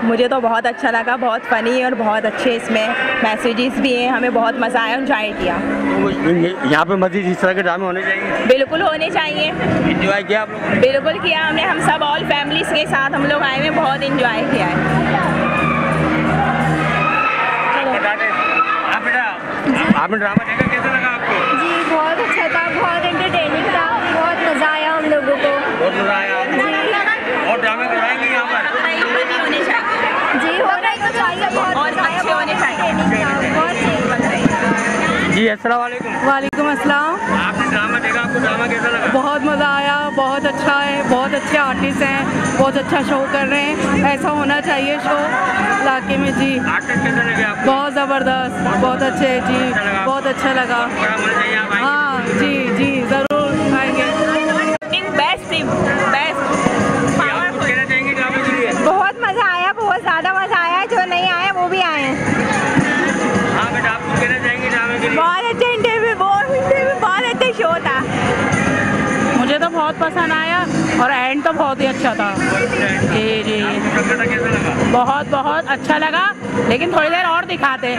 मुझे तो बहुत अच्छा लगा, बहुत फ़नी और बहुत अच्छे इसमें मैसेजेस भी हैं, हमें बहुत मज़ा आया, एंजॉय किया। यहाँ पे मज़ीद इस तरह के ड्रामे होने चाहिए? बिल्कुल होने चाहिए। एंजॉय किया आप लोगों ने? बिल्कुल किया हमने, हम सब ऑल फैमिलीज़ के साथ हम लोग आए हुए, बहुत एंजॉय किया है। आपने ड्रामा देखा, कैसा लगा आपको? जी बहुत अच्छा था, बहुत एंटरटेनिंग था, बहुत मज़ा आया हम लोगों को। बहुत मज़ा आया और ड्रामे कराएंगे यहाँ पर? जी होना तो चाहिए, बहुत अच्छे होने चाहिए। जी अस्सलाम वालेकुम। वालेकुम अस्सलाम। आपने ड्रामा देखा, आपको ड्रामा कैसा लगा? बहुत मज़ा आया, बहुत अच्छा है, बहुत अच्छे आर्टिस्ट हैं, बहुत अच्छा शो कर रहे हैं, ऐसा होना चाहिए शो इलाके में। जी आर्टिस्ट कैसे लगे आपको? बहुत ज़बरदस्त, बहुत अच्छे जी, बहुत अच्छा लगा। हाँ जी जी ज़रूर आएंगे। बहुत मज़ा आया, बहुत ज़्यादा मज़ा आया, जो नहीं आए वो भी आए। हाँ बेटा, आप कुछ कहना चाहेंगे ड्रामे के लिए? बहुत अच्छा इंटरव्यू, बहुत अच्छा शो था। मुझे तो बहुत पसंद आया और एंड तो बहुत ही अच्छा था। जी जी बहुत बहुत अच्छा लगा, लेकिन थोड़ी देर और दिखाते,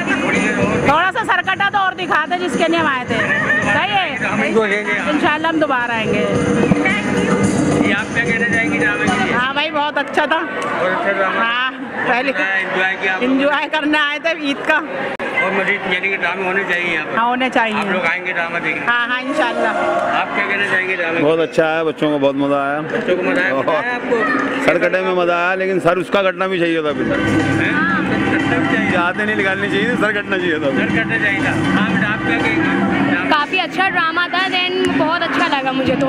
थोड़ा सा सरकटा तो और दिखाते जिसके लिए हम आए थे। सही है, इंशाल्लाह हम दोबारा आएंगे। आप क्या कहना चाहेंगे ड्रामे के लिए? हाँ भाई बहुत अच्छा था। हाँ पहले एंजॉय करने आए थे ईद का। और मजीद यानी कि ड्रामे होने चाहिए यहाँ पर? हाँ होने चाहिए। आप लोग आएंगे ड्रामा देखने? हाँ हाँ इंशाल्लाह। आप क्या कहना चाहेंगे ड्रामे? बहुत अच्छा है, बच्चों को बहुत मज़ा आया। बच्चों को मज़ा आया आपको? सरकटे में मज़ा आया, लेकिन सर उसका कटना भी चाहिए था। यादें नहीं निकालनी चाहिए, सर कटना चाहिए था। सर कटना चाहिए था। हाँ बेटा, आप क्या कहेंगे? काफ़ी अच्छा ड्रामा था, देन बहुत अच्छा लगा मुझे तो।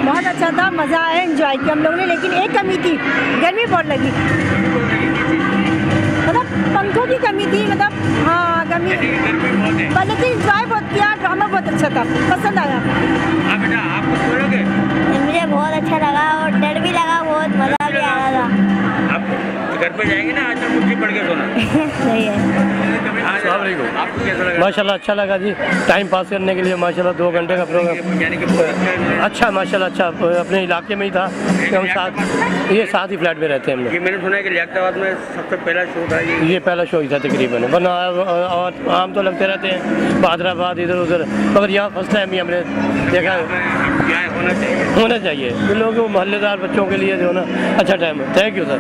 बहुत अच्छा था, मज़ा आया, एंजॉय किया हम लोगों ने, लेकिन एक कमी थी, गर्मी बहुत लगी, मतलब पंखों की कमी थी, मतलब हाँ गर्मी, पर लेकिन एंजॉय बहुत किया, ड्रामा बहुत अच्छा था, पसंद आया। हाँ बेटा, आप कुछ बोलोगे? मुझे बहुत अच्छा लगा और डर भी लगा, बहुत मज़ा भी आ रहा था। आप घर पे जाएंगे ना, आज तक कुर्सी पड़ के सोना? सही है। आपको कैसा लगा? माशाल्लाह अच्छा लगा जी, टाइम पास करने के लिए माशाल्लाह 2 घंटे का प्रोग्राम यानी कि अच्छा माशाल्लाह अच्छा, अपने इलाके में ही था, हम साथ ये साथ ही फ्लैट में रहते हैं हम लोग। ये मैंने सुना है कि लियाकताबाद में सबसे पहला शो था ये पहला शो ही था तकरीबन, वरना आम तो लगते रहते हैं हैदराबाद इधर उधर, मगर यहाँ फर्स्ट टाइम ही हमने देखा। क्या होना चाहिए? होना चाहिए इन लोगों को, मोहल्लेदार बच्चों के लिए जो है ना अच्छा टाइम है। Thank you sir.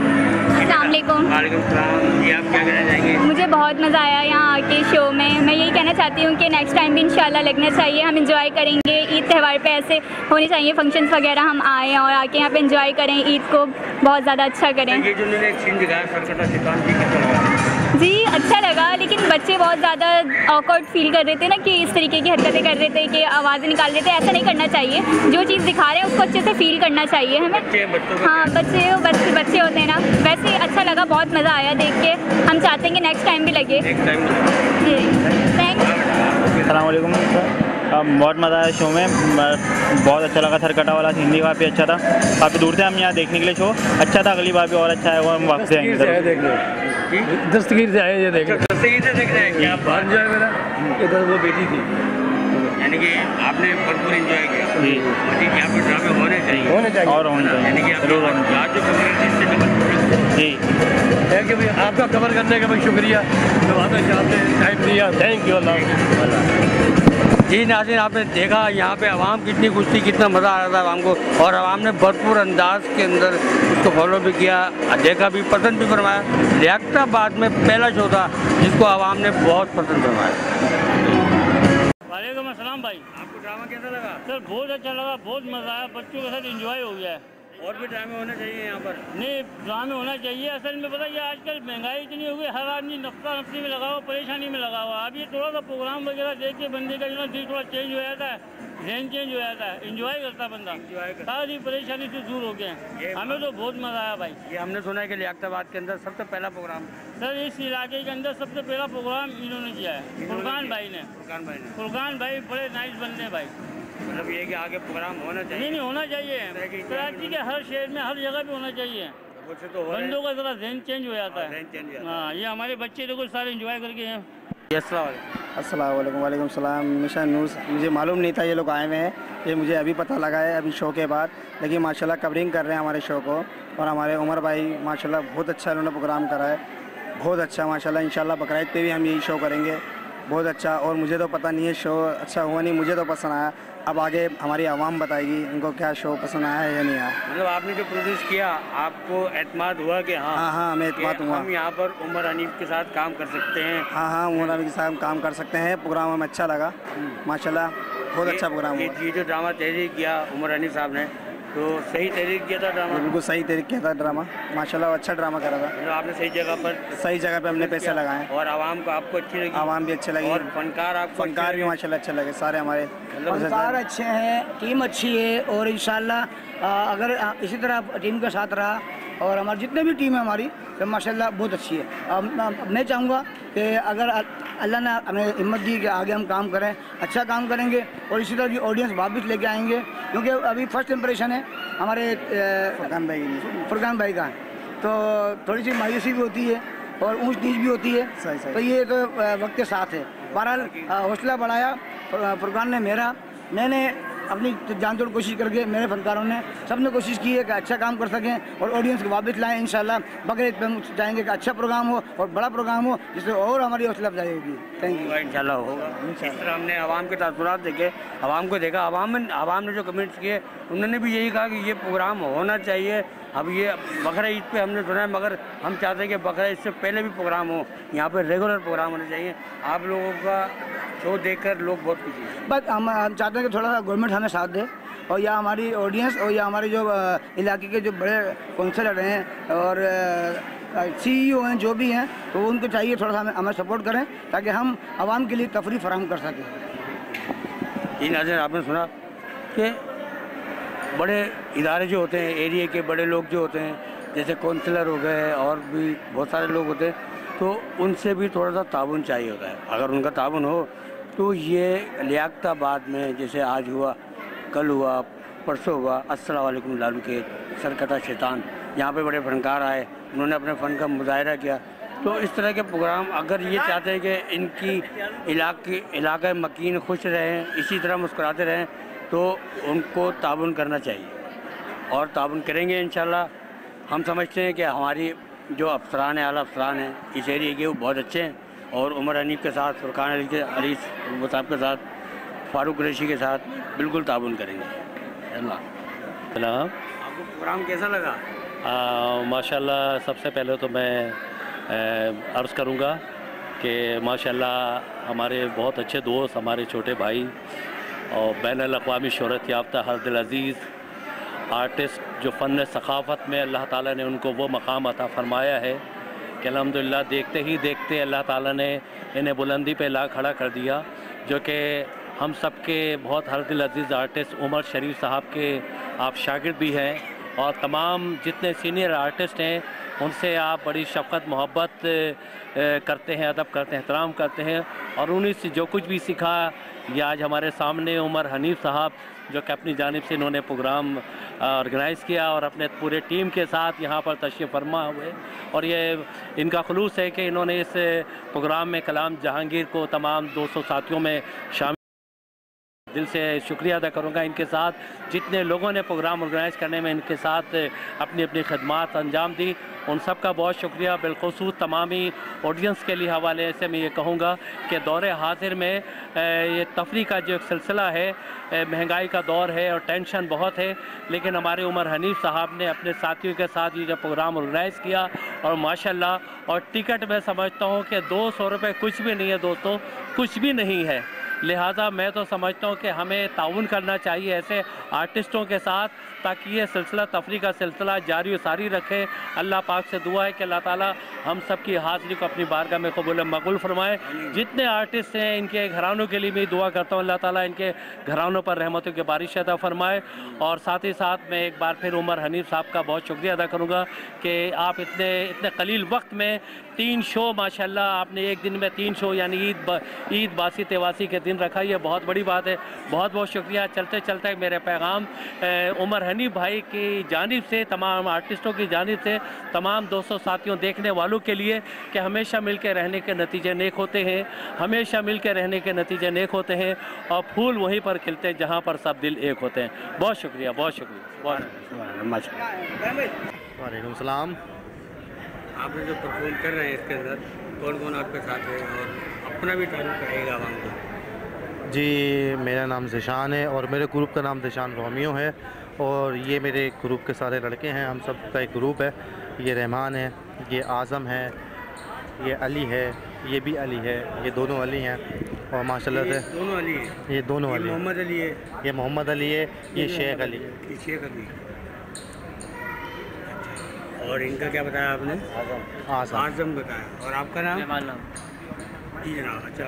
अस्सलामुअलैकुम। वालेकुम सलाम जी, आप क्या कहना चाहेंगे? मुझे बहुत मज़ा आया यहाँ आके शो में। मैं यही कहना चाहती हूँ कि नेक्स्ट टाइम भी इंशाल्लाह लगना चाहिए। हम इंजॉय करेंगे, ईद त्यौहार पे ऐसे होने चाहिए फंक्शंस वगैरह, हम आएँ और आके यहाँ पे इंजॉय करें, ईद को बहुत ज़्यादा अच्छा करें। ये जो उन्होंने एक सीन दिखाया सरकटा शैतान जी, कैसा लगा? जी अच्छा लगा, लेकिन बच्चे बहुत ज़्यादा ऑकवर्ड फील कर रहे थे ना, कि इस तरीके की हरकतें कर रहे थे कि आवाज़ें निकाल रहे थे। ऐसा नहीं करना चाहिए, जो चीज़ दिखा रहे हैं उसको अच्छे से फील करना चाहिए हमें। हाँ बच्चे होते हैं ना। वैसे अच्छा लगा, बहुत मज़ा आया देख के। हम चाहते हैं कि नेक्स्ट टाइम भी लगे। जी थैंक यू। अस्सलाम वालेकुम सर, बहुत मज़ा आया शो में, बहुत अच्छा लगा। सरकटा वाला सीन भी काफ़ी अच्छा था, काफ़ी दूर से हम यहाँ देखने के लिए शो अच्छा था। अगली बार भी और अच्छा आएगा, हम वापस आएंगे सर। दस्तगीर से आए ये देखने। दस्तगीर से देख रहे हैं क्या? बात जो है मेरा इधर वो बेटी थी, यानी कि आपने भरपूर एंजॉय किया। जी यहाँ पर ड्रामे होने चाहिए और होने चाहिए, यानी कि जरूर होने चाहिए। आज जो कम्युनिटी इससे डबल जी थैंक यू भैया, आपका कवर करने का भाई शुक्रिया, जो आपने टाइम दिया। थैंक यू अल्लाह। जी नाज़रीन, आपने देखा यहाँ पे आवाम कितनी खुश थी, कितना मज़ा आ रहा था आवाम को, और आवाम ने भरपूर अंदाज के अंदर उसको फॉलो भी किया, देखा भी, पसंद भी फरमाया। लियाकताबाद में पहला शो था जिसको आवाम ने बहुत पसंद फरमाया। वालेकुम अस्सलाम भाई। आपको ड्रामा कैसा लगा? सर बहुत अच्छा लगा, बहुत मज़ा आया, बच्चों के साथ एंजॉय हो गया है। और भी ड्रामे होने चाहिए यहाँ पर? नहीं ड्रामे होना चाहिए। असल में पता है आजकल महंगाई इतनी हो गई, हर आदमी नफ्ता नफ्सी में लगा हुआ, परेशानी में लगा हुआ। अब ये थोड़ा सा प्रोग्राम वगैरह देख के बंदे का जो ना दिल थोड़ा चेंज हो जाता है, ध्यान चेंज हो जाता है, एंजॉय करता बंदा, सारी परेशानी से दूर हो गए। हमें तो बहुत मज़ा आया भाई। ये हमने सुना है कि लियाकताबाद के अंदर सबसे पहला प्रोग्राम सर इस इलाके के अंदर सबसे पहला प्रोग्राम इन्होंने किया है, फुरकान भाई ने। फुरकान भाई बड़े नाइस बंदे हैं भाई। मतलब ये कि आगे प्रोग्राम होना चाहिए। नहीं होना चाहिए, कराची के हर शहर में हर जगह पे होना चाहिए। तो बंदों का जरा ज़हन चेंज हो जाता है। हाँ ये हमारे बच्चे देखो सारे एंजॉय करके हैं। अस्सलाम वालेकुम। वालेकुम सलाम। मिशन न्यूज़, मुझे मालूम नहीं था ये लोग आए हुए हैं, ये मुझे अभी पता लगा है अभी शो के बाद। लेकिन माशाल्लाह कवरिंग कर रहे हैं हमारे शो को, और हमारे उमर भाई माशाल्लाह बहुत अच्छा उन्होंने प्रोग्राम करा है, बहुत अच्छा माशाल्लाह। इंशाल्लाह बकरीद पे भी हम यही शो करेंगे, बहुत अच्छा। और मुझे तो पता नहीं है शो अच्छा हुआ नहीं, मुझे तो पसंद आया। अब आगे हमारी आवाम बताएगी इनको क्या शो पसंद आया है या नहीं आया। मतलब आपने जो प्रोड्यूस किया आपको एतमाद हुआ कि हाँ हमें एतमाद हुआ, हम यहाँ पर उमर हनीफ के साथ काम कर सकते हैं। हाँ उमर हनीफ के साथ काम कर सकते हैं। प्रोग्राम हमें अच्छा लगा माशाल्लाह, बहुत अच्छा प्रोग्राम हुआ। ये जो ड्रामा तहरीर किया उमर हनीफ साहब ने, तो सही तहरीर किया था ड्रामा? बिल्कुल सही तहरीर किया था ड्रामा, माशाल्लाह अच्छा ड्रामा करा था। मतलब आपने सही जगह पर हमने पैसे लगाए, और आवाम को आपको अच्छी लगी? आवाम भी अच्छी लगी, और फनकार भी माशाल्लाह अच्छे लगे सारे हमारे। फनकार अच्छे हैं, टीम अच्छी है, और इंशाल्लाह अगर इसी तरह टीम का साथ रहा और हमारी जितने भी टीम है हमारी तो माशाल्लाह बहुत अच्छी है। मैं चाहूँगा कि अगर अल्लाह ने हमें हिम्मत दी कि आगे हम काम करें, अच्छा काम करेंगे, और इसी तरह की ऑडियंस वापस लेके आएंगे, क्योंकि अभी फर्स्ट इंप्रेशन है हमारे फुरकान भाई का, तो थोड़ी सी मायूसी भी होती है और ऊंच नीच भी होती है। सही। तो ये तो वक्त के साथ है। बहरहाल हौसला बढ़ाया फुरकान ने मेरा, मैंने अपनी जान तोड़ कोशिश करके, मेरे फनकारों ने सब ने कोशिश की है कि अच्छा काम कर सकें और ऑडियंस को वापस लाएं। इंशाल्लाह बकरीद पे हम चाहेंगे कि अच्छा प्रोग्राम हो और बड़ा प्रोग्राम हो, जिससे और हमारी हौसला अफजाई होगी। Thank you. इंशाल्लाह होगा। इस तरह हमने आवाम के तासुरात देखे, आवाम को देखा, आवाम ने जो कमेंट्स किए उन्होंने भी यही कहा कि ये प्रोग्राम होना चाहिए। अब ये बकरा ईद पे हमने सुना है, मगर हम चाहते हैं कि बकरा ईद से पहले भी प्रोग्राम हो, यहाँ पर रेगुलर प्रोग्राम होने चाहिए। आप लोगों का शो देखकर लोग बहुत खुशी हैं। बस हम चाहते हैं कि थोड़ा सा गवर्नमेंट हमें साथ दे, और या हमारी ऑडियंस और या हमारे जो इलाके के जो बड़े काउंसलर हैं और CEO हैं, जो भी हैं, तो उनको चाहिए थोड़ा सा हमें सपोर्ट करें ताकि हम आवाम के लिए तफरी फराहम कर सकें। जी नाज़रीन, आपने सुना कि बड़े इदारे जो होते हैं, एरिया के बड़े लोग जो होते हैं, जैसे काउंसलर हो गए और भी बहुत सारे लोग होते हैं, तो उनसे भी थोड़ा सा ताउन चाहिए होता है। अगर उनका ताउन हो तो ये लियाकताबाद में जैसे आज हुआ, कल हुआ, परसों हुआ, अस्सलाम वालेकुम लालू के सरकटा शैतान, यहाँ पे बड़े फनकार आए, उन्होंने अपने फ़न का मुजाहरा किया। तो इस तरह के प्रोग्राम अगर ये चाहते हैं कि इनकी इलाका मकीन खुश रहें, इसी तरह मुस्कुराते रहें, तो उनको ताउन करना चाहिए और ताउन करेंगे इंशाल्लाह। हम समझते हैं कि हमारी जो अफसरान हैं, आला अफसरान हैं इस एरिए के, वो बहुत अच्छे हैं, और उमर हनीफ के साथ, फुरकान अली साहब के साथ, फारूक कुरैशी के साथ बिल्कुल ताउन करेंगे। सलाम। आपको प्रोग्राम कैसा लगा? माशाल्लाह सबसे पहले तो मैं अर्ज़ करूँगा कि माशाल्लाह हमारे बहुत अच्छे दोस्त, हमारे छोटे भाई और बैनुल-अक़वामी शोहरत याफ्ता हर्दिल अज़ीज़ आर्टिस्ट जो फ़न सक़ाफ़त में अल्लाह ताला ने उनको वो मकाम अता फ़रमाया है कि अल्हम्दुलिल्लाह देखते ही देखते अल्लाह ताला ने इन्हें बुलंदी पे ला खड़ा कर दिया, जो कि हम सब के बहुत हर्दिल अज़ीज़ आर्टिस्ट उमर शरीफ साहब के आप शागिर्द भी हैं और तमाम जितने सीनियर आर्टिस्ट हैं उनसे आप बड़ी शफ़क़त मोहब्बत करते हैं, अदब करते हैं, एहतराम करते हैं और उन्हीं से जो कुछ भी सीखा ये आज हमारे सामने उमर हनीफ़ साहब जो कि अपनी जानिब से इन्होंने प्रोग्राम ऑर्गेनाइज़ किया और अपने पूरे टीम के साथ यहाँ पर तशरीफ़ फरमा हुए और ये इनका खुलूस है कि इन्होंने इस प्रोग्राम में कलाम जहांगीर को तमाम 200 साथियों में शामिल दिल से शुक्रिया अदा करूँगा। इनके साथ जितने लोगों ने प्रोग्राम ऑर्गेनाइज़ करने में इनके साथ अपनी अपनी खदमात अंजाम दी उन सब का बहुत शुक्रिया। बिलखुसूस तमामी ऑडियंस के लिए हवाले से मैं ये कहूँगा कि दौरे हाजिर में ये तफरी का जो एक सिलसिला है, महंगाई का दौर है और टेंशन बहुत है, लेकिन हमारे उमर हनीफ़ साहब ने अपने साथियों के साथ ये जो प्रोग्राम ऑर्गेनाइज़ किया और माशाल्लाह और टिकट मैं समझता हूँ कि 200 रुपये कुछ भी नहीं है दोस्तों, कुछ भी नहीं है। लिहाजा मैं तो समझता हूँ कि हमें ताउन करना चाहिए ऐसे आर्टिस्टों के साथ ताकि ये सिलसिला तफरी का सिलसिला जारी व सारी रखे। अल्लाह पाक से दुआ है कि अल्लाह ताला हम सब की हाज़िरी को अपनी बारगाह में कबूल मकबूल फरमाए। जितने आर्टिस्ट हैं इनके घरानों के लिए भी दुआ करता हूँ अल्लाह ताला इनके घरानों पर रहमतों की बारिश अता फरमाए। और साथ ही साथ मैं एक बार फिर उमर हनीफ़ साहब का बहुत शुक्रिया अदा करूँगा कि आप इतने कलील वक्त में 3 शो माशाल्लाह आपने एक दिन में 3 शो यानी ईद बासी तेवासी के दिन रखा, ये बहुत बड़ी बात है। बहुत बहुत शुक्रिया। चलते चलते मेरे पैगाम उमर हनीफ़ भाई की जानिब से तमाम आर्टिस्टों की जानिब से तमाम 200 साथियों देखने वालों के लिए कि हमेशा मिल के रहने के नतीजे नेक होते हैं, हमेशा मिल के रहने के नतीजे नेक होते हैं और फूल वहीं पर खिलते हैं जहाँ पर सब दिल एक होते हैं। बहुत शुक्रिया, बहुत शुक्रिया। वालेकुम सलाम। आप जो परफॉर्म कर रहे हैं इसके अंदर कौन कौन आपके साथ है और अपना भी तारुफ करेगा आवाम को? जी मेरा नाम ज़िशान है और मेरे ग्रुप का नाम ज़िशान रोमियो है और ये मेरे ग्रुप के सारे लड़के हैं, हम सब का एक ग्रुप है। ये रहमान है, ये आज़म है, ये अली है, ये भी अली है, ये दोनों अली हैं और माशाल्लाह से दोनों अली है। ये दोनों अली, मोहम्मद अली है, ये मोहम्मद अली है, ये शेख अली, ये शेख अली। और इनका क्या बताया आपने? आज़म बताया। और आपका नाम? जी जनाब। अच्छा,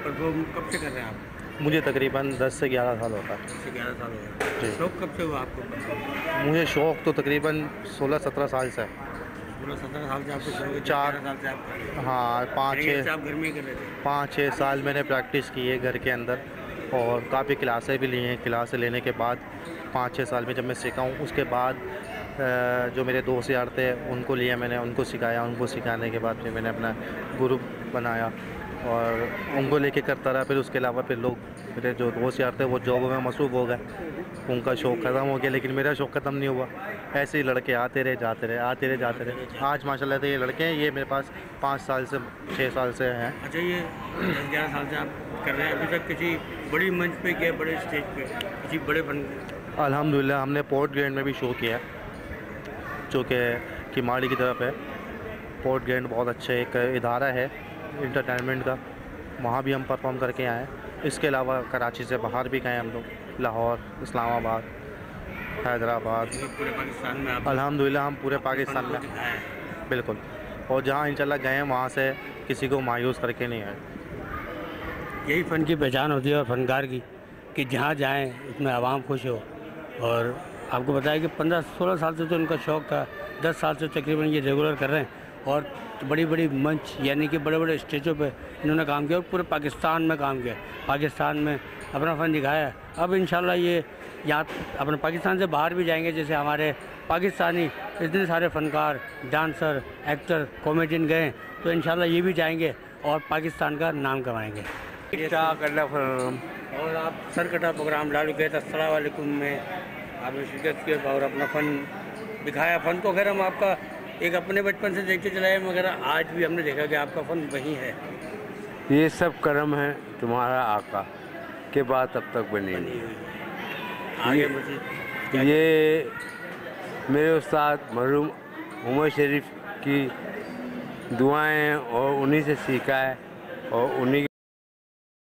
परफॉर्म कब से कर रहे हैं आप? मुझे तकरीबन 10 से 11 साल होता है। 10 से 11 साल हो गए। शौक़ कब से हुआ आपको? मुझे शौक़ तो तकरीबन 16-17 साल से है। 16-17 साल से आपको शुरू? 4 साल से आप? हाँ, 5-6 आप घर में कर रहे थे? 5-6 साल मैंने प्रैक्टिस की है घर के अंदर और काफ़ी क्लासें भी ली हैं। क्लासें लेने के बाद 5-6 साल में जब मैं सीखा हूँ उसके बाद जो मेरे दोस्त यार थे उनको लिया मैंने, उनको सिखाया, उनको सिखाने के बाद फिर मैंने अपना ग्रुप बनाया और उनको लेके करता रहा। फिर उसके अलावा फिर लोग मेरे जो दोस्त यार थे वो जॉब में मसरूफ़ हो गए, उनका शौक़ ख़त्म हो गया, लेकिन मेरा शौक़ ख़त्म नहीं हुआ। ऐसे ही लड़के आते रहे जाते रहे, आते रहे जाते रहे। आज माशाल्लाह से ये लड़के हैं, ये मेरे पास 5 साल से 6 साल से हैं। अच्छा, ये 10-11 साल से आप कर रहे हैं, अभी तक किसी बड़ी मंच पे गए, बड़े स्टेज पे किसी बड़े फन? अल्हम्दुलिल्लाह हमने पोर्ट ग्रैंड में भी शो किया है जो कि किमाड़ी की तरफ है। पोर्ट ग्रैंड बहुत अच्छा एक इदारा है इंटरटेनमेंट का, वहाँ भी हम परफॉर्म करके आए हैं। इसके अलावा कराची से बाहर भी गए हम लोग, लाहौर, इस्लामाबाद, हैदराबाद, पूरे पाकिस्तान में? अल्हम्दुलिल्लाह हम पूरे पाकिस्तान में बिल्कुल, और जहाँ इंशाल्लाह गए हैं वहाँ से किसी को मायूस करके नहीं आए। यही फ़न की पहचान होती है और फ़नकार की कि जहाँ जाएँ उसमें आवाम खुश हो। और आपको बताया कि 15-16 साल से तो इनका शौक़ था, 10 साल से तकरीबन ये रेगुलर कर रहे हैं और बड़ी बड़ी मंच यानी कि बड़े बड़े स्टेजों पे इन्होंने काम किया और पूरे पाकिस्तान में काम किया, पाकिस्तान में अपना फ़न दिखाया। अब इंशाल्लाह ये यहाँ अपने पाकिस्तान से बाहर भी जाएंगे, जैसे हमारे पाकिस्तानी इतने सारे फ़नकार, डांसर, एक्टर, कॉमेडियन गए, तो इंशाल्लाह ये भी जाएंगे और पाकिस्तान का नाम कमाएँगे। और आप सरकटा प्रोग्राम लालू गए अस्सलाम वालेकुम में आपने शिरकत की और अपना फ़न दिखाया। फ़न तो खैर हम आपका एक अपने बचपन से देखते चलाए, मगर आज भी हमने देखा कि आपका फ़न वही है। ये सब करम है तुम्हारा आका के बाद अब तक बनी नहीं। आगे मजीद ये मेरे उस्ताद मरहूम उमर शरीफ की दुआएं हैं और उन्हीं से सीखा है और उन्हीं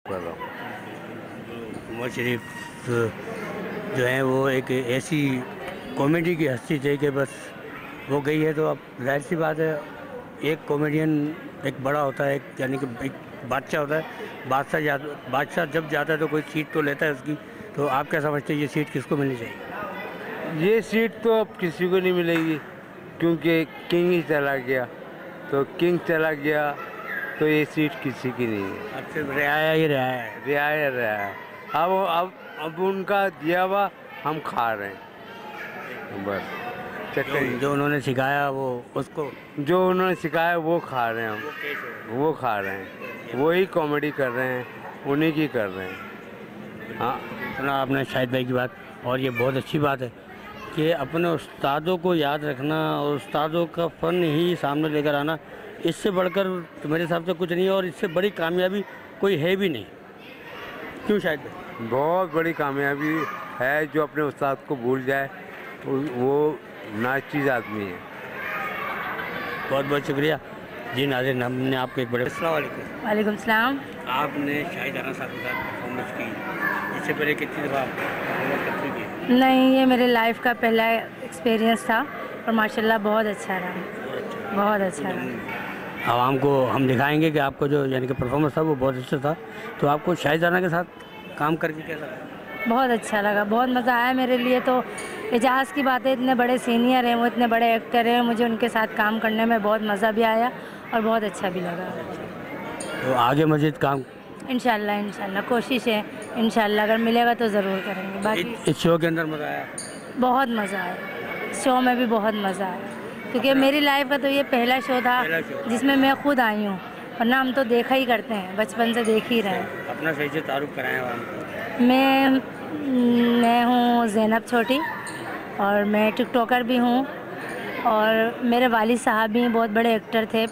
कर रहा हूँ। उमर शरीफ जो है वो एक ऐसी कॉमेडी की हस्ती थे कि बस वो गई है तो अब जाहिर सी बात है, एक कॉमेडियन एक बड़ा होता है, यानी कि एक बादशाह होता है। बादशाह जब जाता है तो कोई सीट तो लेता है उसकी। तो आप क्या समझते हैं ये सीट किसको मिलनी चाहिए? ये सीट तो अब किसी को नहीं मिलेगी, क्योंकि किंग ही चला गया। तो किंग चला गया तो ये सीट किसी की नहीं है। अब सिर्फ रियाया ही रियाया। अब उनका दिया हुआ हम खा रहे हैं बस। जो उन्होंने सिखाया वो उसको, जो उन्होंने सिखाया वो खा रहे हैं हम, वो खा रहे हैं, वही कॉमेडी कर रहे हैं, उन्हीं की कर रहे हैं। हाँ, सुना आपने शाहिद भाई की बात, और ये बहुत अच्छी बात है कि अपने उस्तादों को याद रखना और उस्तादों का फ़न ही सामने लेकर आना, इससे बढ़कर मेरे हिसाब से कुछ नहीं है और इससे बड़ी कामयाबी कोई है भी नहीं। क्यों शाहिद भाई? बहुत बड़ी कामयाबी है जो अपने उस्ताद को भूल जाए, वो नाचीज़ आदमी है। बहुत बहुत शुक्रिया जी। नाज़रीन, हमने आपको एक बड़े वालेकुम सलाम। आपने शाहिदाना साहब के साथ परफॉर्मेंस की, इससे पहले कितनी दफ़ा परफॉर्मेंस कर चुकी है? नहीं, ये मेरे लाइफ का पहला एक्सपीरियंस था और माशाल्लाह बहुत अच्छा रहा, बहुत अच्छा रहा। आवाम को हम दिखाएंगे कि आपको जो यानी कि परफॉर्मेंस था वो बहुत अच्छा था। तो आपको शाहिदाना के साथ काम करके कैसा लगा? बहुत अच्छा लगा, बहुत मज़ा आया मेरे लिए। तो एजाज़ की बात है, इतने बड़े सीनियर हैं वो, इतने बड़े एक्टर हैं, मुझे उनके साथ काम करने में बहुत मज़ा भी आया और बहुत अच्छा भी लगा। तो आगे मज़ीद काम इंशाल्लाह कोशिश है, इंशाल्लाह अगर मिलेगा तो ज़रूर करेंगे। बाकी इस शो के अंदर मज़ा आया? बहुत मज़ा आया, शो में भी बहुत मज़ा आया, क्योंकि मेरी लाइफ का तो ये पहला शो था जिसमें मैं खुद आई हूँ, वरना हम तो देखा ही करते हैं, बचपन से देख ही रहे हैं। अपना सही से तारुफ कराएं। मैं हूँ ज़ैनब छोटी और मैं टिकटॉकर भी हूँ, और मेरे वालिद साहब भी बहुत बड़े एक्टर थे,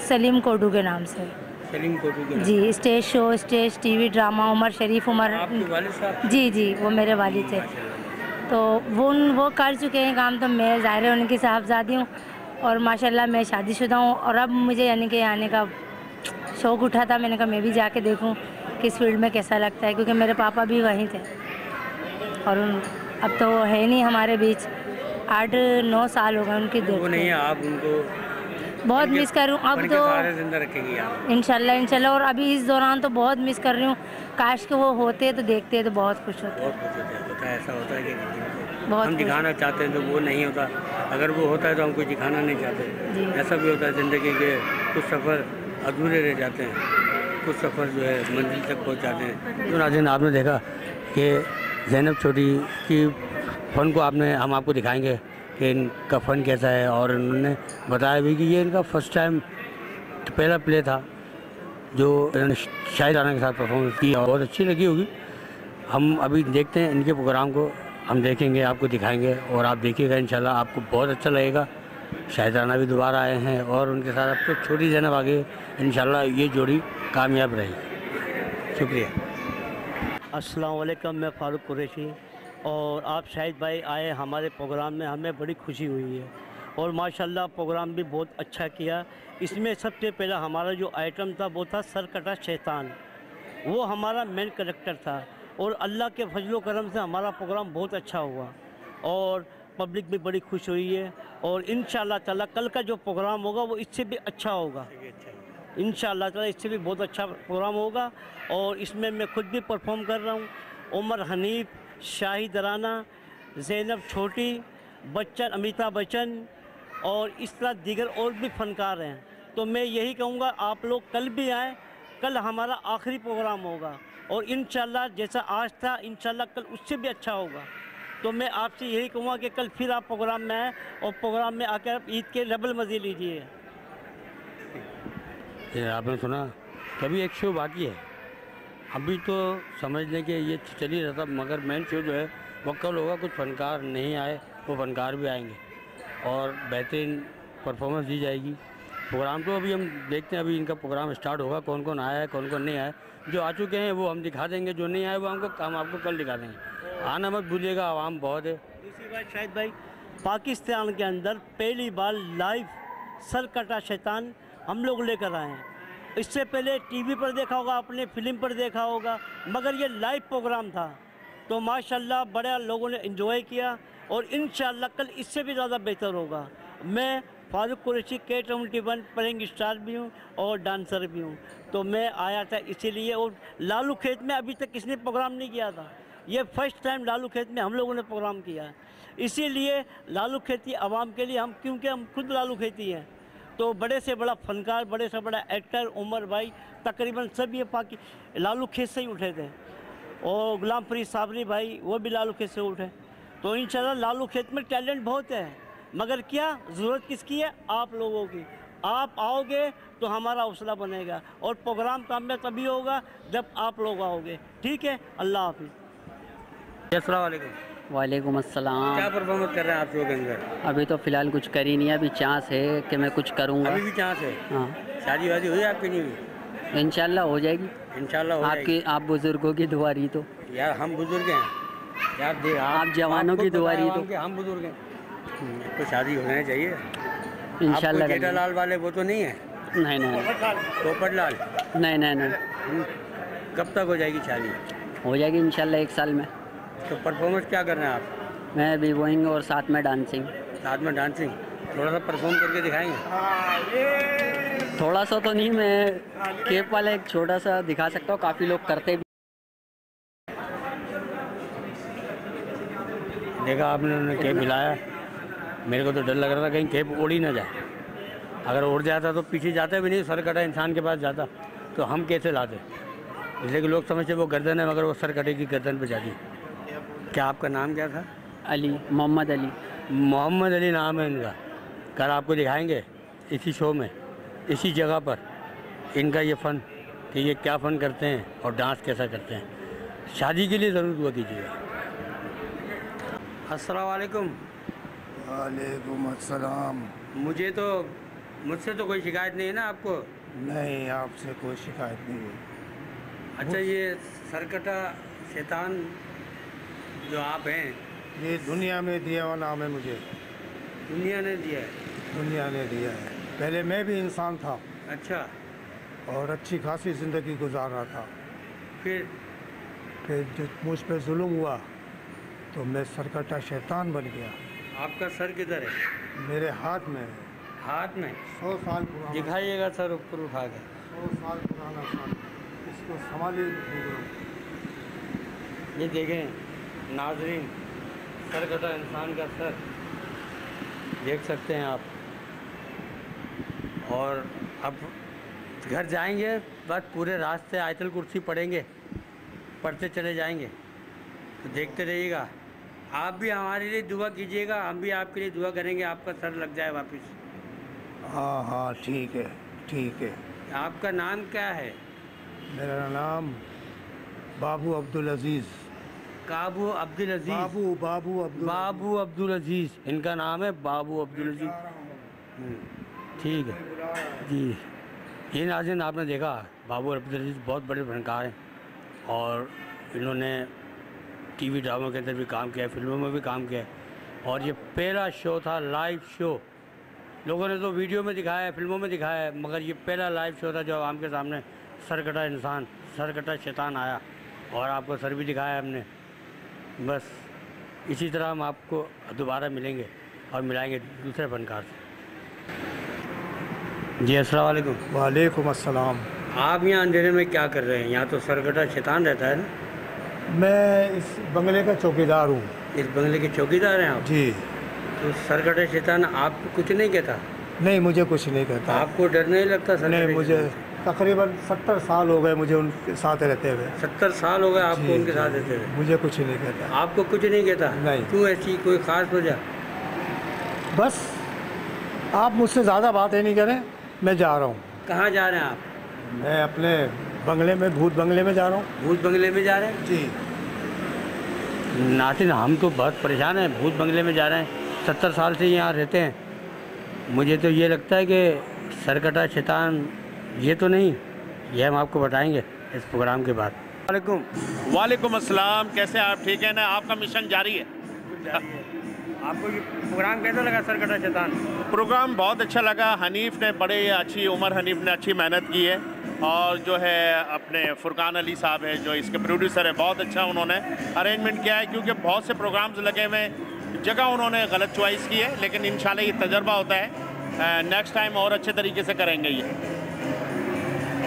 सलीम कोडू के नाम से। सलीम कोडू के? जी, stage show, stage TV drama, Umar Sharif Umar. आपके वालिद साहब? जी, वो मेरे वालिद थे। तो वो कर चुके हैं काम, तो मैं ज़ाहिर है उनकी साहबजादी हूँ और माशाल्लाह मैं शादीशुदा हूँ। और अब मुझे यानी कि आने का शौक़ उठा था, मैंने कहा मैं भी जाके देखूँ किस फील्ड में कैसा लगता है, क्योंकि मेरे पापा भी वहीं थे और अब तो है नहीं हमारे बीच, 8-9 साल हो गए उनकी डेथ। वो नहीं है, आप उनको बहुत मिस कर रही हूँ अब तो, जिंदा रखेंगी आप इंशाल्लाह। और अभी इस दौरान तो बहुत मिस कर रही हूँ, काश के वो होते तो देखते तो बहुत खुश होते। ऐसा होता है कि बहुत हम दिखाना चाहते हैं तो वो नहीं होता, अगर वो होता है तो हम कुछ दिखाना नहीं चाहते। ऐसा भी होता है ज़िंदगी के, कुछ सफ़र अधूरे रह जाते हैं, कुछ सफ़र जो है मंजिल तक पहुँच जाते हैं। तो नाज़रीन, आपने देखा कि ज़ैनब छोटी की फ़न को हम आपको दिखाएंगे कि इनका फ़न कैसा है, और उन्होंने बताया भी कि ये इनका फर्स्ट टाइम पहला प्ले था जो इन्होंने शाहिदाना के साथ परफॉर्मेंस की, और बहुत अच्छी लगी होगी। हम अभी देखते हैं इनके प्रोग्राम को, हम देखेंगे, आपको दिखाएंगे और आप देखिएगा, इंशाल्लाह आपको बहुत अच्छा लगेगा। शाहिदाना भी दोबारा आए हैं और उनके साथ अब तो छोटी ज़ैनब आ गई, इंशाल्लाह ये जोड़ी कामयाब रहेगी। शुक्रिया। अस्सलाम वालेकुम, मैं फ़ारूक कुरैशी और आप शाहिद भाई आए हमारे प्रोग्राम में, हमें बड़ी खुशी हुई है और माशाल्लाह प्रोग्राम भी बहुत अच्छा किया। इसमें सबसे पहला हमारा जो आइटम था वो था सरकटा शैतान, वो हमारा मेन कैरेक्टर था और अल्लाह के फजलो करम से हमारा प्रोग्राम बहुत अच्छा हुआ और पब्लिक भी बड़ी खुश हुई है। और इंशाअल्लाह ताला कल का जो प्रोग्राम होगा वो इससे भी अच्छा होगा, इंशाअल्लाह ताला इससे भी बहुत अच्छा प्रोग्राम होगा। और इसमें मैं खुद भी परफॉर्म कर रहा हूँ, उमर हनीफ, शाहिद राना, ज़ैनब छोटी, बच्चन, अमिताभ बच्चन और इस तरह दीगर और भी फ़नकार हैं। तो मैं यही कहूँगा आप लोग कल भी आएँ, कल हमारा आखिरी प्रोग्राम होगा और इंशाअल्लाह जैसा आज था इंशाअल्लाह कल उससे भी अच्छा होगा। तो मैं आपसे यही कहूँगा कि कल फिर आप प्रोग्राम में आएँ और प्रोग्राम में आकर आप ईद के डबल मज़े लीजिए। आपने सुना, कभी एक शो बाकी है, अभी तो समझ लें कि ये चल ही रहा था, मगर मेन शो जो है वो कल होगा। कुछ फनकार नहीं आए, वो फनकार भी आएंगे और बेहतरीन परफॉर्मेंस दी जाएगी। प्रोग्राम तो अभी हम देखते हैं, अभी इनका प्रोग्राम स्टार्ट होगा, कौन कौन आया है कौन कौन नहीं आया। जो आ चुके हैं वो हम दिखा देंगे, जो नहीं आए वो हम आपको कल दिखा देंगे। आना मत भूलिएगा, आवाम बहुत है। दूसरी बात शाहिद भाई, पाकिस्तान के अंदर पहली बार लाइव सरकटा शैतान हम लोग लेकर आए हैं। इससे पहले टीवी पर देखा होगा आपने, फिल्म पर देखा होगा, मगर ये लाइव प्रोग्राम था। तो माशाल्लाह बड़े लोगों ने एंजॉय किया और इंशाल्लाह कल इससे भी ज़्यादा बेहतर होगा। मैं Farooq Qureshi K21 playing star भी हूँ और डांसर भी हूँ। तो मैं आया था इसीलिए, और लालू खेत में अभी तक किसने प्रोग्राम नहीं किया था। ये फर्स्ट टाइम लालू खेत में हम लोगों ने प्रोग्राम किया है। इसीलिए लालू खेती आवाम के लिए हम, क्योंकि हम खुद लालू खेती हैं, तो बड़े से बड़ा फनकार, बड़े से बड़ा एक्टर उमर भाई तकरीबन सब ये लालू खेत से ही उठे थे। और गुलाम फरीद साबरी भाई वो भी लालू खेत से उठे। तो इंशाल्लाह लालू खेत में टैलेंट बहुत है, मगर क्या ज़रूरत किसकी है? आप लोगों की। आप आओगे तो हमारा हौसला बनेगा और प्रोग्राम कामयाब तभी होगा जब आप लोग आओगे। ठीक है, अल्लाह हाफिज़। अस्सलाम वालेकुम। वालेकुम अस्सलाम। क्या परफॉर्मेंस कर रहे हैं आप शो के अंदर? अभी तो फ़िलहाल कुछ कर ही नहीं है, अभी चांस है कि मैं कुछ करूँगा। अभी भी चांस है? हाँ। शादी वादी हुई आपकी? नहीं हुई? इंशाल्लाह हो जाएगी। इंशाल्लाह हो आपकी, आप बुज़ुर्गों की दुआ रही तो। यार हम बुजुर्ग हैं यार, आप जवानों की दुआ रही तो। हम बुजुर्ग हैं, तो शादी होना चाहिए इंशाल्लाह। जेठालाल वाले वो तो नहीं है? नहीं नहीं। पोपटलाल? नहीं नहीं नहीं। कब तक हो जाएगी शादी? हो जाएगी इंशाल्लाह 1 साल में। तो परफॉर्मेंस क्या कर रहे हैं आप? मैं वीवोइंग और साथ में डांसिंग। साथ में डांसिंग? थोड़ा सा परफॉर्म करके दिखाएंगे? थोड़ा सा तो नहीं, मैं केप वाला एक छोटा सा दिखा सकता हूँ, काफ़ी लोग करते भी। देखा आपने, उन्होंने केप मिलाया। मेरे को तो डर लग रहा था कहीं केप उड़ ही ना जाए। अगर उड़ जाता तो पीछे जाते भी नहीं, सर कटा इंसान के पास जाता तो हम कैसे लाते? इसलिए कि लोग समझते वो गर्दन है, मगर वो सर कटे की गर्दन पे जाती। क्या आपका नाम क्या था? अली, मोहम्मद अली। मोहम्मद अली नाम है इनका। कल आपको दिखाएंगे इसी शो में, इसी जगह पर, इनका ये फ़न कि ये क्या फ़न करते हैं और डांस कैसा करते हैं। शादी के लिए ज़रूर दुआ कीजिएगा। अस्सलाम वालेकुम। वालेकुम अस्सलाम। मुझसे तो कोई शिकायत नहीं है ना आपको? नहीं, आपसे कोई शिकायत नहीं है। अच्छा, ये सरकटा शैतान जो आप हैं, ये दुनिया में दिया हुआ नाम है मुझे। दुनिया ने दिया है? दुनिया ने दिया है। पहले मैं भी इंसान था। अच्छा। और अच्छी खासी ज़िंदगी गुजार रहा था। फिर जब मुझ पर जुल्म हुआ तो मैं सरकटा शैतान बन गया। आपका सर किधर है? मेरे हाथ में। हाथ में? 100 साल पुराना। दिखाइएगा सर ऊपर उठा के। 100 साल पुराना सर, इसको संभालिए। ये देखें नाज़रीन, सरकटा इंसान का सर देख सकते हैं आप। और अब घर जाएंगे, बस पूरे रास्ते आयतल कुर्सी पढ़ेंगे, पढ़ते चले जाएंगे। तो देखते रहिएगा। आप भी हमारे लिए दुआ कीजिएगा, हम भी आपके लिए दुआ करेंगे, आपका सर लग जाए वापस। हाँ हाँ, ठीक है ठीक है। आपका नाम क्या है? मेरा नाम बाबू अब्दुल अजीज़। काबू अब्दुल अजीज़? बाबू अब्दुल अजीज़ इनका नाम है, बाबू अब्दुल अजीज़। ठीक है जी। ये नाज़रीन आपने देखा, बाबू अब्दुल अजीज़ बहुत बड़े फनकार हैं और इन्होंने टीवी ड्रामों के अंदर भी काम किया है, फिल्मों में भी काम किया है। और ये पहला शो था, लाइव शो। लोगों ने तो वीडियो में दिखाया है, फिल्मों में दिखाया है, मगर ये पहला लाइव शो था जो आवाम के सामने सरकटा इंसान, सरकटा शैतान आया और आपको सर भी दिखाया है हमने। बस इसी तरह हम आपको दोबारा मिलेंगे और मिलाएंगे दूसरे फनकार से। जी अस्सलाम वालेकुम। वालेकुम अस्सलाम। आप यहाँ अंधेरे में क्या कर रहे हैं? यहाँ तो सरकटा शैतान रहता है ना? मैं इस बंगले का चौकीदार हूँ। इस बंगले के चौकीदार हैं आप? जी। तो सरकटा शैतान आपको कुछ नहीं कहता? नहीं, मुझे कुछ नहीं कहता। आपको डर नहीं लगता? नहीं, मुझे तकरीबन 70 साल हो गए मुझे उनके साथ रहते हुए। 70 साल हो गए आपको उनके साथ रहते हुए? मुझे कुछ नहीं कहता। आपको कुछ नहीं कहता? नहीं। क्यों, ऐसी कोई ख़ास वजह? बस आप मुझसे ज़्यादा बातें नहीं करें, मैं जा रहा हूँ। कहाँ जा रहे हैं आप? मैं अपने बंगले में, भूत बंगले में जा रहा हूँ। भूत बंगले में जा रहे हैं? जी। नातिन, हम तो बहुत परेशान हैं, भूत बंगले में जा रहे हैं। 70 साल से यहाँ रहते हैं। मुझे तो ये लगता है कि सरकटा शैतान ये तो नहीं, ये हम आपको बताएंगे इस प्रोग्राम के बाद। वालेकुम अस्सलाम, कैसे आप? ठीक है ना? आपका मिशन जारी है। आपको ये प्रोग्राम कैसा लगा सरकटा शैतान? प्रोग्राम बहुत अच्छा लगा। हनीफ ने बड़े अच्छी उमर हनीफ ने अच्छी मेहनत की है, और जो है अपने फुरकान अली साहब है जो इसके प्रोड्यूसर है, बहुत अच्छा उन्होंने अरेंजमेंट किया है, क्योंकि बहुत से प्रोग्राम्स लगे हुए हैं, जगह उन्होंने गलत चॉइस की है, लेकिन इंशाल्लाह ये तजर्बा होता है, नेक्स्ट टाइम और अच्छे तरीके से करेंगे ये।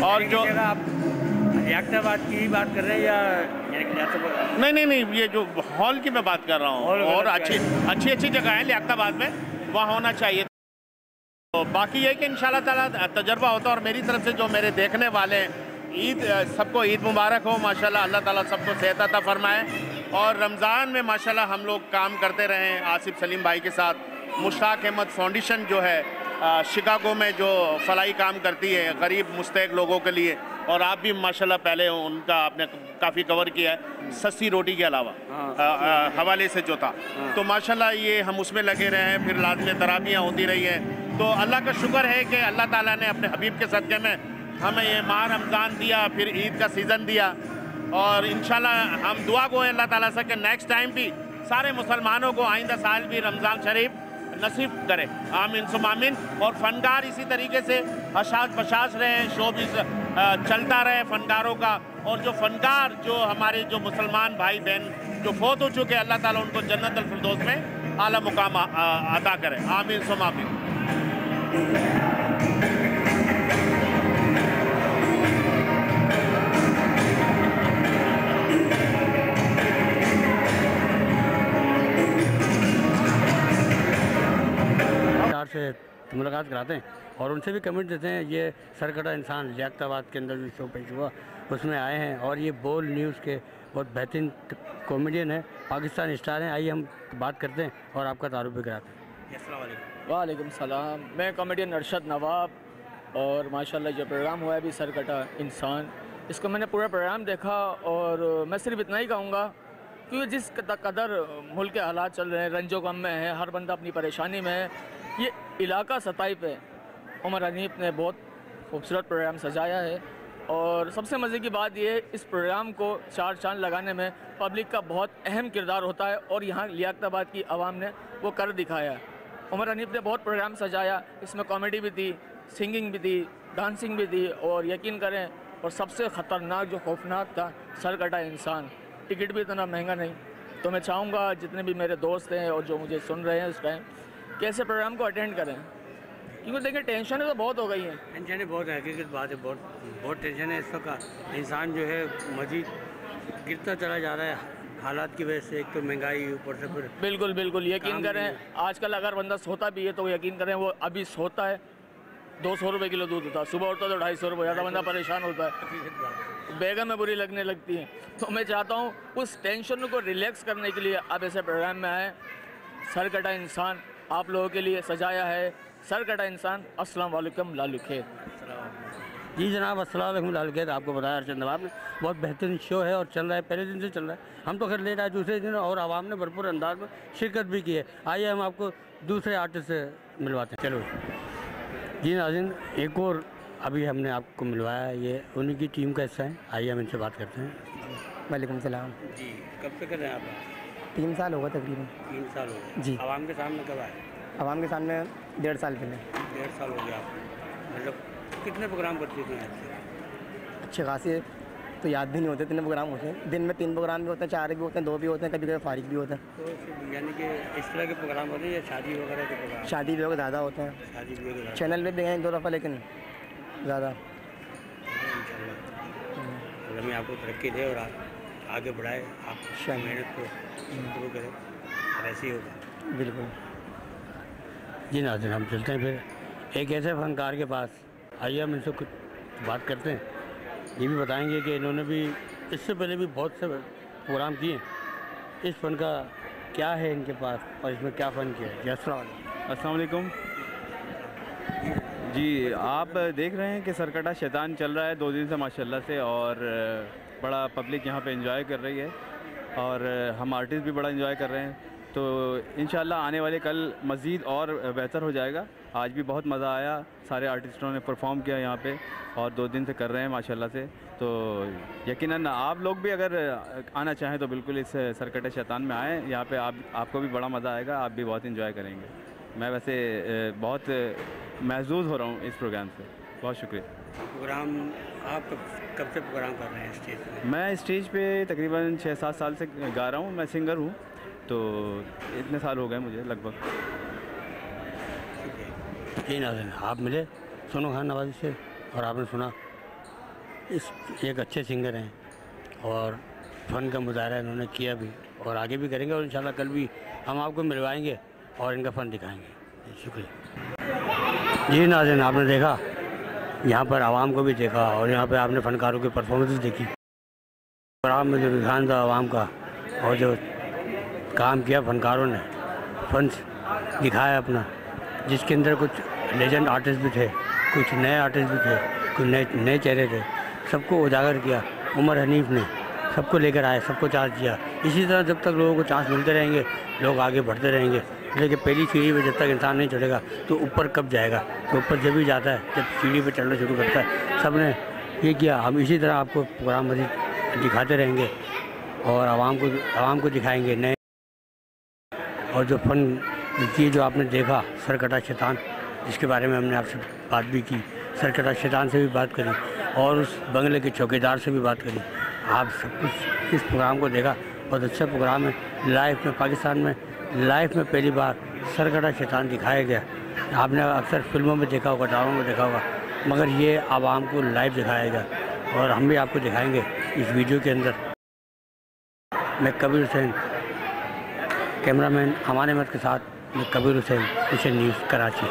और जो आप लियाकताबाद की बात कर रहे हैं या नहीं, ये जो हॉल की मैं बात कर रहा हूँ, और अच्छी जगह है लियाकताबाद में, वहाँ होना चाहिए। तो बाकी ये कि इंशाल्लाह ताला तजर्बा होता है। और मेरी तरफ से जो मेरे देखने वाले हैं, ईद सबको ईद मुबारक हो माशाल्लाह, अल्लाह ताला सबको सेहत अता फरमाए। और रमज़ान में माशाल्लाह हम लोग काम करते रहे आसिफ सलीम भाई के साथ। मुश्ताक अहमद फाउंडेशन जो है शिकागो में जो फलाई काम करती है गरीब मुस्तहक लोगों के लिए, और आप भी माशाल्लाह पहले उनका आपने काफ़ी कवर किया है सस्ती रोटी के अलावा हवाले से जो था, तो माशाल्लाह ये हम उसमें लगे रहे हैं। फिर लाज़मी तराबियाँ होती रही हैं, तो अल्लाह का शुक्र है कि अल्लाह ताला ने अपने हबीब के सदक़े में हमें ये माह रमज़ान दिया, फिर ईद का सीज़न दिया, और इंशाल्लाह हम दुआ गो अल्लाह ताला से कि नेक्स्ट टाइम भी सारे मुसलमानों को आइंदा साल भी रमज़ान शरीफ नसीब करे, आमीन सुम आमीन। और फ़नकार इसी तरीके से हशाश बशाश रहे, शो भी चलता रहे फ़नकारों का, और जो फ़नकार जो हमारे जो मुसलमान भाई बहन जो फोत हो चुके, अल्लाह ताला उनको जन्नत अल फिरदौस में आला मुकाम अता करे, आमीन सुम आमीन। से मुलाकात कराते हैं और उनसे भी कमेंट देते हैं। ये सरकटा इंसान लियाकताबाद के अंदर जो शो पेश हुआ उसमें आए हैं, और ये बोल न्यूज़ के बहुत बेहतरीन कॉमेडियन है, पाकिस्तान स्टार हैं। आइए हम बात करते हैं और आपका तारुफ भी कराते हैं। अस्सलाम वालेकुम। वालेकुम सलाम। मैं कॉमेडियन अरशद नवाब, और माशाल्लाह जो प्रोग्राम हुआ है अभी सरकटा इंसान, इसको मैंने पूरा प्रोग्राम देखा, और मैं सिर्फ इतना ही कहूँगा क्योंकि जिस कदर मुल्क के हालात चल रहे हैं, रंजो गम में है, हर बंदा अपनी परेशानी में है, ये इलाका सताई पे उमर हनीफ ने बहुत खूबसूरत प्रोग्राम सजाया है। और सबसे मज़े की बात ये इस प्रोग्राम को चार चांद लगाने में पब्लिक का बहुत अहम किरदार होता है, और यहाँ लियाकताबाद की आवाम ने वो कर दिखाया। उमर हनीफ ने बहुत प्रोग्राम सजाया, इसमें कॉमेडी भी थी, सिंगिंग भी थी, डांसिंग भी थी, और यकीन करें और सबसे ख़तरनाक जो खौफनाक था सरकटा इंसान। टिकट भी इतना महंगा नहीं। तो मैं चाहूँगा जितने भी मेरे दोस्त हैं और जो मुझे सुन रहे हैं इस टाइम, कैसे प्रोग्राम को अटेंड करें, क्योंकि देखिए टेंशन तो बहुत हो गई है। टेंशन बहुत हकीकत बात है, बहुत टेंशन है इस वक्त। इंसान जो है मजीद गिरता चला जा रहा है हालात की वजह से, एक तो महंगाई ऊपर से फिर। बिल्कुल बिल्कुल, यकीन करें आजकल अगर बंदा सोता भी है तो यकीन करें वो अभी सोता है 200 रुपये किलो दूध होता है, सुबह उठता तो 250 रुपये, ज़्यादा बंदा परेशान होता है, बेगम में बुरी लगने लगती है। तो मैं चाहता हूँ उस टेंशन को रिलैक्स करने के लिए आप ऐसे प्रोग्राम में आएँ। सरकटा इंसान आप लोगों के लिए सजाया है, सरकटा इंसान। अस्सलाम वालेकुम लालू खेत। जी जनाब, अस्सलाम वालेकुम लालू खेत। आपको बताया अरशद नवाब ने, बहुत बेहतरीन शो है और चल रहा है, पहले दिन से चल रहा है। हम तो खैर लेट आए दूसरे दिन, और आवाम ने भरपूर अंदाज में शिरकत भी की है। आइए हम आपको दूसरे आर्टिस्ट से मिलवाते हैं। चलो जी नाज़रीन, एक और अभी हमने आपको मिलवाया है, ये उन्हीं की टीम का हिस्सा है। आइए हम इनसे बात करते हैं। वालेकुम सलाम। जी, कब से कर रहे हैं आप? 3 साल होगा तकरीबन। 3 साल हो गए जी। आवाम के सामने कब आए? आवाम के सामने 1.5 साल पहले। 1.5 साल हो गया आपको। मतलब कितने प्रोग्राम कर चुके हैं? अच्छे खासे तो याद भी नहीं होते, इतने प्रोग्राम होते हैं। दिन में 3 प्रोग्राम भी होते हैं, 4 भी होते हैं, 2 भी होते हैं, कभी कभी फारिग भी होते हैं। तो यानी कि इस तरह के प्रोग्राम होते हैं या शादी वगैरह के प्रोग्राम? शादी भी ज़्यादा होते हैं, शादी भी वगैरह चैनल पे भी गए 2 दफ़ा, लेकिन ज़्यादा। इंशाल्लाह हमें आपको तरक्की दे और आगे बढ़ाए, आप मेहनत को शुरू करें, ऐसे ही होगा। बिल्कुल जी नाज़रीन, हम चलते हैं फिर एक ऐसे फनकार के पास। आइए हम इनसे कुछ बात करते हैं, ये भी बताएंगे कि इन्होंने भी इससे पहले भी बहुत से प्रोग्राम किए। इस फ़न का क्या है इनके पास और इसमें क्या फ़न किया है। अस्सलाम वालेकुम जी। आप देख रहे हैं कि सरकटा शैतान चल रहा है 2 दिन से माशाल्लाह से, और बड़ा पब्लिक यहाँ पे एंजॉय कर रही है, और हम आर्टिस्ट भी बड़ा एंजॉय कर रहे हैं। तो इंशाल्लाह आने वाले कल मज़ीद और बेहतर हो जाएगा। आज भी बहुत मज़ा आया। सारे आर्टिस्टों ने परफॉर्म किया यहाँ पे और 2 दिन से कर रहे हैं माशाल्लाह से। तो यकीनन आप लोग भी अगर आना चाहें तो बिल्कुल इस सरकट शैतान में आएँ। यहाँ पे आपको भी बड़ा मज़ा आएगा, आप भी बहुत इंजॉय करेंगे। मैं वैसे बहुत महसूस हो रहा हूँ इस प्रोग्राम से। बहुत शुक्रिया। प्रोग्राम आप कब से प्रोग्राम कर रहे हैं स्टेज पे? मैं स्टेज पे तकरीबन 6-7 साल से गा रहा हूँ। मैं सिंगर हूँ, तो इतने साल हो गए मुझे लगभग। जी नाज़रीन, आप मिले सोनू खान नवाज़ी से और आपने सुना इस एक अच्छे सिंगर हैं और फ़न का मुजाहरा इन्होंने किया भी और आगे भी करेंगे और इंशाल्लाह कल भी हम आपको मिलवाएंगे और इनका फ़न दिखाएंगे। शुक्रिया। जी नाज़रीन, आपने देखा यहाँ पर आवाम को भी देखा और यहाँ पे आपने फ़नकारों की परफॉर्मेंस देखी। प्रोग्राम में जो रुझान था आवाम का और जो काम किया फ़नकारों ने, फ़न दिखाया अपना, जिसके अंदर कुछ लेजेंड आर्टिस्ट भी थे, कुछ नए आर्टिस्ट भी थे, कुछ नए चेहरे थे, सबको उजागर किया। उमर हनीफ ने सबको लेकर आए, सबको चार्ज किया। इसी तरह जब तक लोगों को चांस मिलते रहेंगे लोग आगे बढ़ते रहेंगे। लेकिन पहली सीढ़ी पे जब तक इंसान नहीं चढ़ेगा तो ऊपर कब जाएगा? तो ऊपर जब भी जाता है जब सीढ़ी पे चढ़ना शुरू करता है। सब ने ये किया। हम इसी तरह आपको प्रोग्राम मज़ीद दिखाते रहेंगे और आवाम को दिखाएंगे नए। और जो फ़न ये जो आपने देखा सरकटा शैतान, जिसके बारे में हमने आपसे बात भी की, सरकटा शैतान से भी बात करी और उस बंगले के चौकीदार से भी बात करी। आप सब कुछ इस प्रोग्राम को देखा, बहुत अच्छा प्रोग्राम है। लाइफ में पाकिस्तान में लाइफ में पहली बार सरकटा शैतान दिखाया गया। आपने अक्सर फिल्मों में देखा होगा, ड्रामों में देखा होगा, मगर ये आवाम को लाइव दिखाया गया और हम भी आपको दिखाएंगे इस वीडियो के अंदर। मैं कबीर हुसैन, कैमरामैन अमान अहमद के साथ मैं कबीर हुसैन, मिशन न्यूज़ कराची।